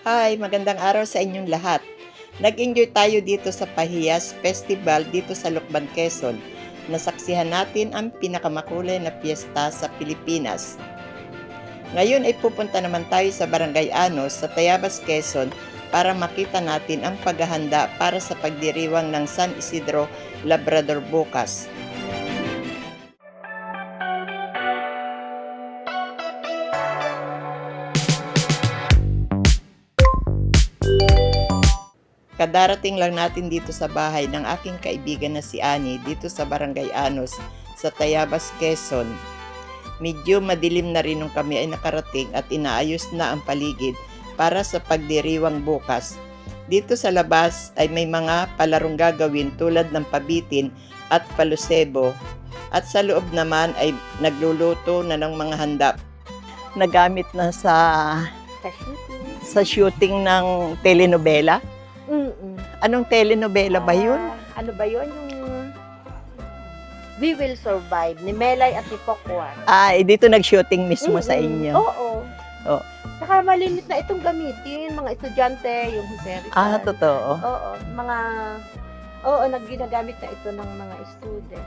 Hi, magandang araw sa inyong lahat. Nag-enjoy tayo dito sa Pahiyas Festival dito sa Lucban, Quezon. Nasaksihan natin ang pinakamakulay na piyesta sa Pilipinas. Ngayon ay pupunta naman tayo sa Barangay Anos sa Tayabas, Quezon para makita natin ang paghahanda para sa pagdiriwang ng San Isidro Labrador bukas. Kadarating lang natin dito sa bahay ng aking kaibigan na si Annie dito sa Barangay Anos sa Tayabas, Quezon. Medyo madilim na rin nung kami ay nakarating at inaayos na ang paligid para sa pagdiriwang bukas. Dito sa labas ay may mga palarong gagawin tulad ng pabitin at palusebo. At sa loob naman ay nagluluto na ng mga handa. Nagamit na sa shooting ng telenovela. Anong telenovela ba yun? Ano ba yun? Yung We Will Survive ni Melay at ni Pokwan. Dito nag-shooting mismo sa inyo. Oo. Oh. Saka malinis na itong gamitin, mga estudyante, yung Jose Rizal. Totoo. Oo, ginagamit na ito ng mga student.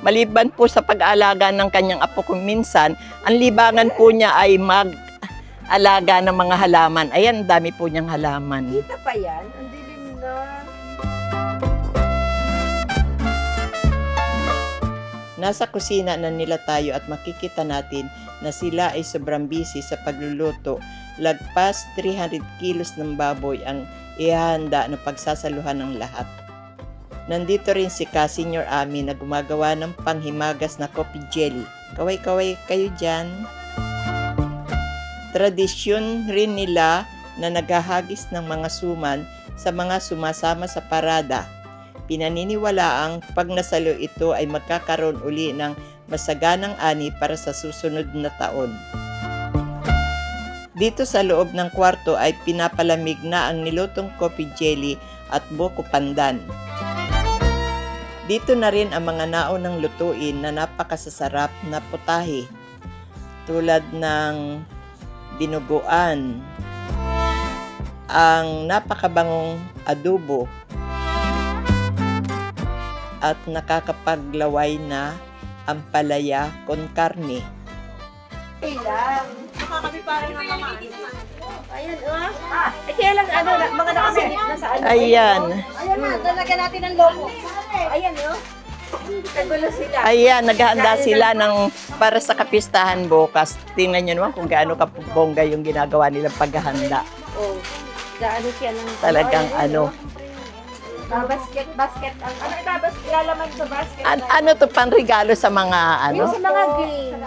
Maliban po sa pag-aalaga ng kanyang apo kung minsan, ang libangan po niya ay mag-alaga ng mga halaman. Ayan, dami po niyang halaman. Kita pa yan? Ang dilim na. Nasa kusina na nila tayo at makikita natin na sila ay sobrang busy sa pagluluto. Lagpas 300 kilos ng baboy ang ihahanda ng pagsasaluhan ng lahat. Nandito rin si Senior Ami na gumagawa ng panghimagas na coffee jelly. Kaway-kaway kayo dyan. Tradisyon rin nila na naghahagis ng mga suman sa mga sumasama sa parada. Pinaniniwalaang pag nasalo ito ay magkakaroon uli ng masaganang ani para sa susunod na taon. Dito sa loob ng kwarto ay pinapalamig na ang nilutong coffee jelly at buko pandan. Dito na rin ang mga naunang lutuin na napakasasarap na putahe tulad ng dinuguan, ang napakabangong adobo, at nakakapaglaway na ampalaya con carne. Ilang. Kami parang ng mga Ayan, kaya lang, mga nakasilip na sa ano. Ayan. Ayan na, lalagyan natin ng logo. Ayan, kagulo sila. Ayan, naghahanda sila para sa kapistahan bukas. Tingnan nyo naman kung gaano kabongga yung ginagawa nilang paghahanda. Gaano siya ng... Talagang basket. Ano ito, lalaman sa basket? Ano to, panregalo sa mga Yung sa mga games.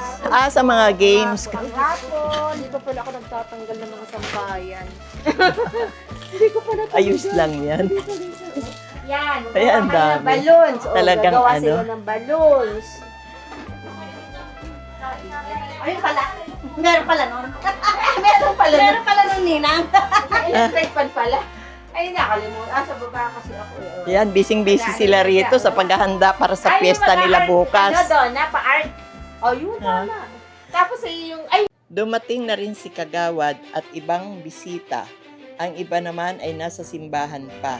sa mga games. Ang hapon, dito pala ako nagtatanggal ng mga sampayan. Hindi ko pala natanggal. Ayos lang yan. Yan, Ayan, gagawa dami. ng balloons. Talagang gagawa sila ng balloons. Ayun pala. Meron pala nun. Meron pala nun, Ninang. Electric pan pala. Ay, nakalimutan. Sa baba kasi ako. Yan, busy sila rito sa paghahanda para sa piyesta nila bukas. Ano doon, pa-art. Yun pala. Tapos yung... Dumating na rin si Kagawad at ibang bisita. Ang iba naman ay nasa simbahan pa.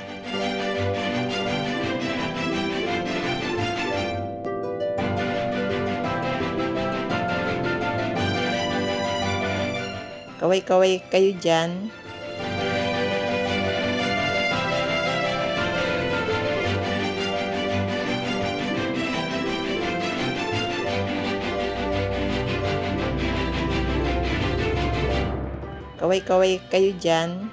Kaway-kaway kayo dyan. Kaway-kaway kayo dyan.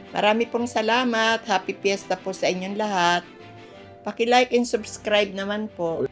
Marami pong salamat. Happy Fiesta po sa inyong lahat. Paki-like and subscribe naman po.